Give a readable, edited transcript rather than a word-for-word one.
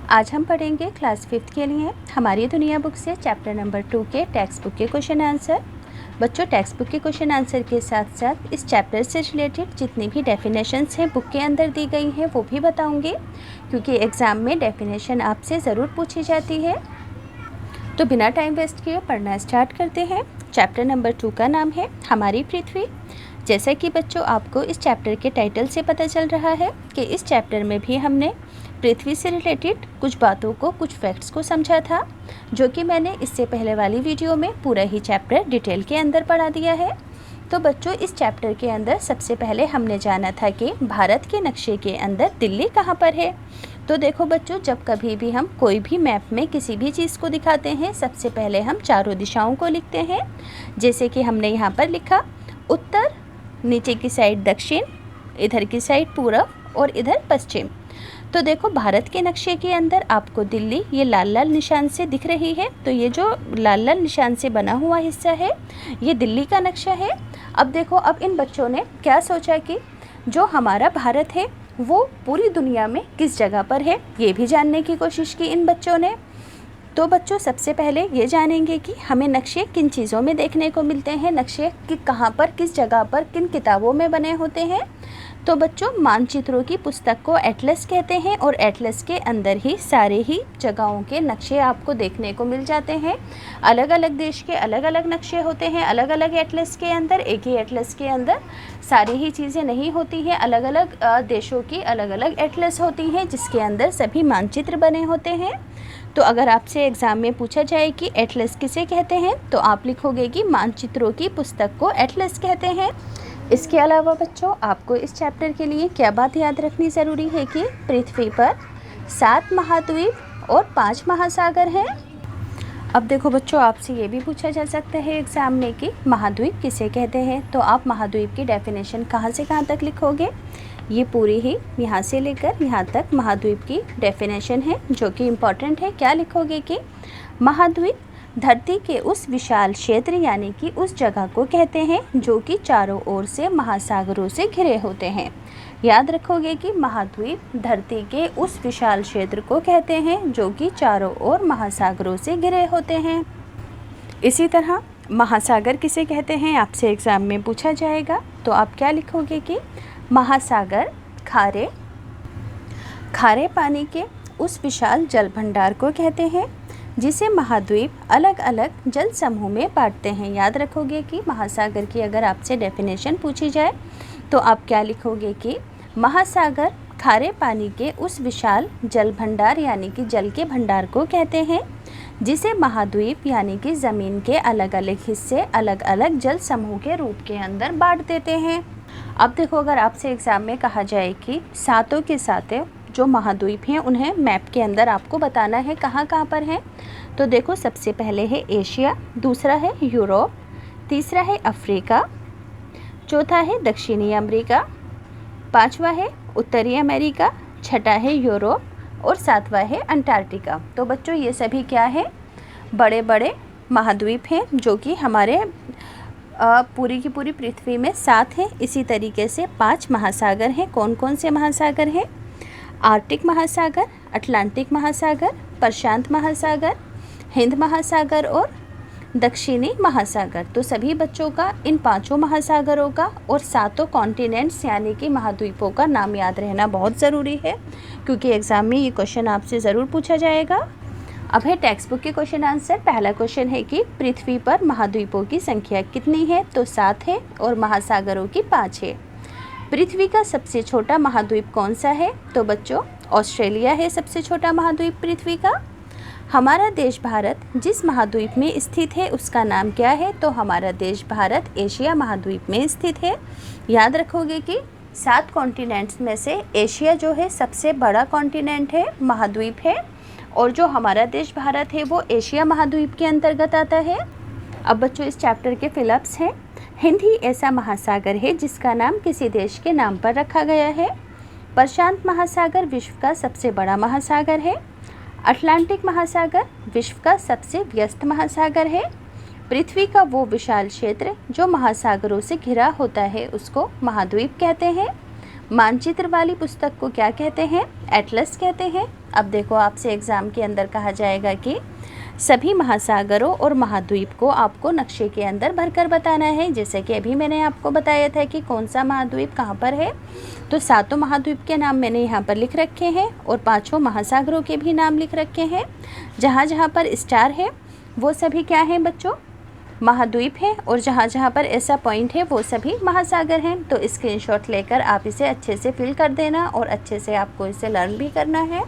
आज हम पढ़ेंगे क्लास 5th के लिए हमारी दुनिया बुक से चैप्टर नंबर 2 के टेक्स्ट बुक के क्वेश्चन आंसर। बच्चों, टेक्स्ट बुक के क्वेश्चन आंसर के साथ साथ इस चैप्टर से रिलेटेड जितनी भी डेफिनेशंस हैं बुक के अंदर दी गई हैं वो भी बताऊंगी, क्योंकि एग्ज़ाम में डेफिनेशन आपसे ज़रूर पूछी जाती है। तो बिना टाइम वेस्ट किए पढ़ना स्टार्ट करते हैं। चैप्टर नंबर 2 का नाम है हमारी पृथ्वी। जैसा कि बच्चों आपको इस चैप्टर के टाइटल से पता चल रहा है कि इस चैप्टर में भी हमने पृथ्वी से रिलेटेड कुछ बातों को, कुछ फैक्ट्स को समझा था, जो कि मैंने इससे पहले वाली वीडियो में पूरा ही चैप्टर डिटेल के अंदर पढ़ा दिया है। तो बच्चों, इस चैप्टर के अंदर सबसे पहले हमने जाना था कि भारत के नक्शे के अंदर दिल्ली कहाँ पर है। तो देखो बच्चों, जब कभी भी हम कोई भी मैप में किसी भी चीज़ को दिखाते हैं, सबसे पहले हम चारों दिशाओं को लिखते हैं। जैसे कि हमने यहाँ पर लिखा उत्तर, नीचे की साइड दक्षिण, इधर की साइड पूरब और इधर पश्चिम। तो देखो भारत के नक्शे के अंदर आपको दिल्ली ये लाल लाल निशान से दिख रही है। तो ये जो लाल लाल निशान से बना हुआ हिस्सा है ये दिल्ली का नक्शा है। अब देखो, अब इन बच्चों ने क्या सोचा कि जो हमारा भारत है वो पूरी दुनिया में किस जगह पर है, ये भी जानने की कोशिश की इन बच्चों ने। तो बच्चों, सबसे पहले ये जानेंगे कि हमें नक्शे किन चीज़ों में देखने को मिलते हैं, नक्शे कि कहाँ पर, किस जगह पर, किन किताबों में बने होते हैं। तो बच्चों, मानचित्रों की पुस्तक को एटलस कहते हैं और एटलस के अंदर ही सारे ही जगहों के नक्शे आपको देखने को मिल जाते हैं। अलग अलग देश के अलग अलग नक्शे होते हैं अलग अलग एटलस के अंदर। एक ही एटलस के अंदर सारी ही चीज़ें नहीं होती हैं, अलग अलग देशों की अलग अलग एटलस होती हैं जिसके अंदर सभी मानचित्र बने होते हैं। तो अगर आपसे एग्ज़ाम में पूछा जाए कि एटलस किसे कहते हैं, तो आप लिखोगे कि मानचित्रों की पुस्तक को एटलस कहते हैं। इसके अलावा बच्चों, आपको इस चैप्टर के लिए क्या बात याद रखनी ज़रूरी है कि पृथ्वी पर 7 महाद्वीप और 5 महासागर हैं। अब देखो बच्चों, आपसे ये भी पूछा जा सकता है एग्ज़ाम में कि महाद्वीप किसे कहते हैं। तो आप महाद्वीप की डेफिनेशन कहाँ से कहाँ तक लिखोगे, ये पूरी ही यहाँ से लेकर यहाँ तक महाद्वीप की डेफिनेशन है जो कि इम्पॉर्टेंट है। क्या लिखोगे कि महाद्वीप धरती के उस विशाल क्षेत्र यानी कि उस जगह को कहते हैं जो कि चारों ओर से महासागरों से घिरे होते हैं। याद रखोगे कि महाद्वीप धरती के उस विशाल क्षेत्र को कहते हैं जो कि चारों ओर महासागरों से घिरे होते हैं। इसी तरह महासागर किसे कहते हैं आपसे एग्ज़ाम में पूछा जाएगा। तो आप क्या लिखोगे कि महासागर खारे पानी के उस विशाल जल भंडार को कहते हैं जिसे महाद्वीप अलग अलग जल समूह में बांटते हैं। याद रखोगे कि महासागर की अगर आपसे डेफिनेशन पूछी जाए तो आप क्या लिखोगे कि महासागर खारे पानी के उस विशाल जल भंडार यानी कि जल के भंडार को कहते हैं जिसे महाद्वीप यानी कि ज़मीन के अलग अलग हिस्से अलग अलग जल समूह के रूप के अंदर बांट देते हैं। अब देखो, अगर आपसे एग्ज़ाम में कहा जाए कि सातों के सातों जो महाद्वीप हैं उन्हें मैप के अंदर आपको बताना है कहाँ कहाँ पर हैं। तो देखो, सबसे पहले है एशिया, दूसरा है यूरोप, तीसरा है अफ्रीका, चौथा है दक्षिणी अमेरिका, पांचवा है उत्तरी अमेरिका, छठा है यूरोप और सातवां है अंटार्कटिका। तो बच्चों, ये सभी क्या है, बड़े बड़े महाद्वीप हैं जो कि हमारे पूरी की पूरी पृथ्वी में 7 हैं। इसी तरीके से 5 महासागर हैं। कौन कौन से महासागर हैं? आर्कटिक महासागर, अटलांटिक महासागर, प्रशांत महासागर, हिंद महासागर और दक्षिणी महासागर। तो सभी बच्चों का इन 5 महासागरों का और 7 कॉन्टिनेंट्स यानी कि महाद्वीपों का नाम याद रहना बहुत ज़रूरी है, क्योंकि एग्ज़ाम में ये क्वेश्चन आपसे ज़रूर पूछा जाएगा। अब है टेक्स्ट बुक के क्वेश्चन आंसर। पहला क्वेश्चन है कि पृथ्वी पर महाद्वीपों की संख्या कितनी है, तो 7 है और महासागरों की 5 है। पृथ्वी का सबसे छोटा महाद्वीप कौन सा है, तो बच्चों ऑस्ट्रेलिया है सबसे छोटा महाद्वीप पृथ्वी का। हमारा देश भारत जिस महाद्वीप में स्थित है उसका नाम क्या है, तो हमारा देश भारत एशिया महाद्वीप में स्थित है। याद रखोगे कि 7 कॉन्टिनेंट्स में से एशिया जो है सबसे बड़ा कॉन्टिनेंट है, महाद्वीप है, और जो हमारा देश भारत है वो एशिया महाद्वीप के अंतर्गत आता है। अब बच्चों, इस चैप्टर के फिलअप्स हैं। हिंद ही ऐसा महासागर है जिसका नाम किसी देश के नाम पर रखा गया है। प्रशांत महासागर विश्व का सबसे बड़ा महासागर है। अटलांटिक महासागर विश्व का सबसे व्यस्त महासागर है। पृथ्वी का वो विशाल क्षेत्र जो महासागरों से घिरा होता है उसको महाद्वीप कहते हैं। मानचित्र वाली पुस्तक को क्या कहते हैं? एटलस कहते हैं। अब देखो, आपसे एग्ज़ाम के अंदर कहा जाएगा कि सभी महासागरों और महाद्वीप को आपको नक्शे के अंदर भरकर बताना है। जैसे कि अभी मैंने आपको बताया था कि कौन सा महाद्वीप कहाँ पर है, तो 7 महाद्वीप के नाम मैंने यहाँ पर लिख रखे हैं और 5 महासागरों के भी नाम लिख रखे हैं। जहाँ जहाँ पर स्टार है वो सभी क्या हैं बच्चों? महाद्वीप हैं, और जहाँ जहाँ पर ऐसा पॉइंट है वो सभी महासागर हैं। तो स्क्रीनशॉट लेकर आप इसे अच्छे से फिल कर देना और अच्छे से आपको इसे लर्न भी करना है।